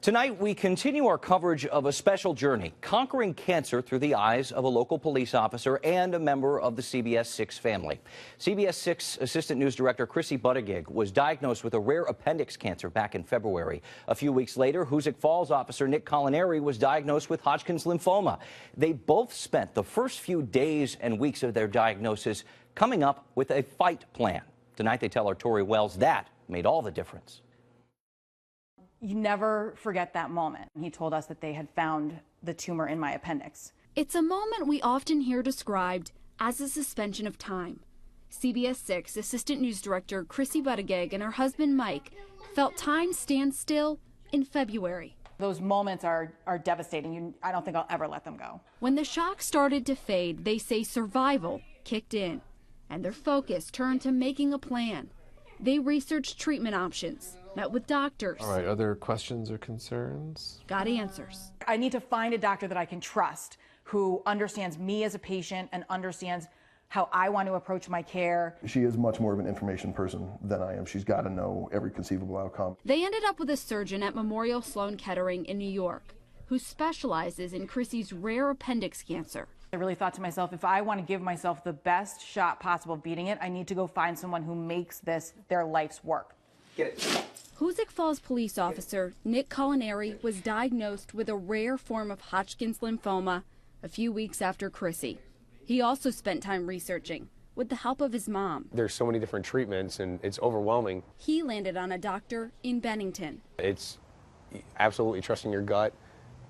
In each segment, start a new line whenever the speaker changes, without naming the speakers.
Tonight, we continue our coverage of a special journey, conquering cancer through the eyes of a local police officer and a member of the CBS 6 family. CBS 6 Assistant News Director Chrissy Buttigieg was diagnosed with a rare appendix cancer back in February. A few weeks later, Hoosick Falls officer Nick Culinary was diagnosed with Hodgkin's lymphoma. They both spent the first few days and weeks of their diagnosis coming up with a fight plan. Tonight, they tell our Torie Wells that made all the difference.
You never forget that moment. He told us that they had found the tumor in my appendix.
It's a moment we often hear described as a suspension of time. CBS 6 Assistant News Director Chrissy Buttigieg and her husband Mike felt time stand still in February.
Those moments are devastating. I don't think I'll ever let them go.
When the shock started to fade, they say survival kicked in, and their focus turned to making a plan. They researched treatment options, met with doctors.
All right, other questions or concerns?
Got answers.
I need to find a doctor that I can trust, who understands me as a patient and understands how I want to approach my care.
She is much more of an information person than I am. She's got to know every conceivable outcome.
They ended up with a surgeon at Memorial Sloan Kettering in New York who specializes in Chrissy's rare appendix cancer.
I really thought to myself, if I want to give myself the best shot possible of beating it, I need to go find someone who makes this their life's work.
Get it.
Hoosick Falls police officer Nick Culinary was diagnosed with a rare form of Hodgkin's lymphoma a few weeks after Chrissy. He also spent time researching with the help of his mom.
There's so many different treatments and it's overwhelming.
He landed on a doctor in Bennington.
It's absolutely trusting your gut,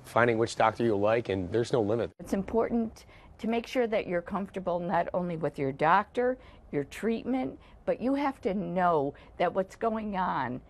finding which doctor you like, and there's no limit.
It's important to make sure that you're comfortable not only with your doctor, your treatment, but you have to know that what's going on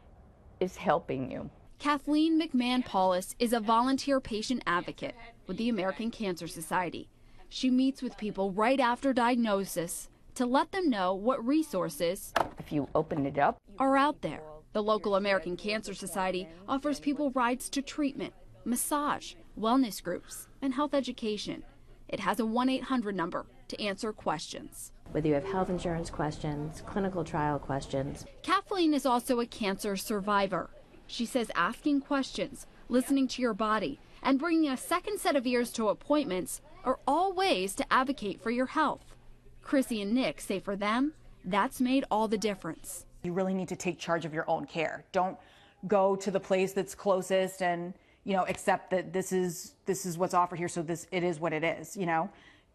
is helping you.
Kathleen McMahon-Paulus is a volunteer patient advocate with the American Cancer Society. She meets with people right after diagnosis to let them know what resources,
if you open it up,
are out there. The local American Cancer Society offers people rides to treatment, massage, wellness groups, and health education. It has a 1-800 number to answer questions.
Whether you have health insurance questions, clinical trial questions.
Kathleen is also a cancer survivor. She says asking questions, listening to your body, and bringing a second set of ears to appointments are all ways to advocate for your health. Chrissy and Nick say for them, that's made all the difference.
You really need to take charge of your own care. Don't go to the place that's closest and accept that this is what's offered here, so it is what it is.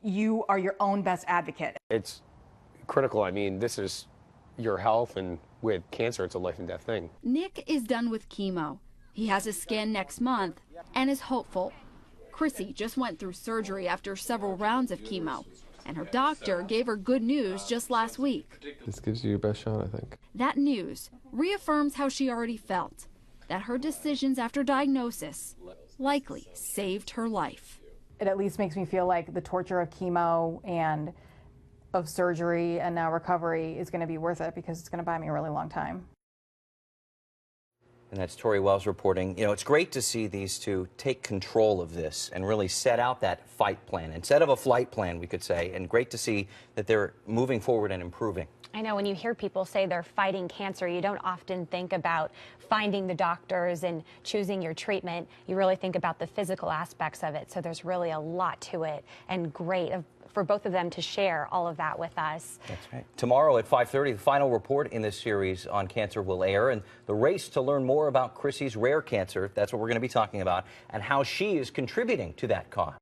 You are your own best advocate.
It's critical. I mean, this is your health, and with cancer, it's a life and death thing.
Nick is done with chemo. He has a scan next month and is hopeful. Chrissy just went through surgery after several rounds of chemo, and her doctor gave her good news just last week.
This gives you your best shot, I think.
That news reaffirms how she already felt, that her decisions after diagnosis likely saved her life.
It at least makes me feel like the torture of chemo and of surgery and now recovery is going to be worth it, because it's going to buy me a really long time.
And that's Torie Wells reporting. It's great to see these two take control of this and really set out that fight plan instead of a flight plan, we could say, and great to see that they're moving forward and improving.
I know when you hear people say they're fighting cancer, you don't often think about finding the doctors and choosing your treatment. You really think about the physical aspects of it. So there's really a lot to it, and great for both of them to share all of that with us.
That's right. Tomorrow at 5:30, the final report in this series on cancer will air, and the race to learn more about Chrissy's rare cancer, that's what we're going to be talking about, and how she is contributing to that cause.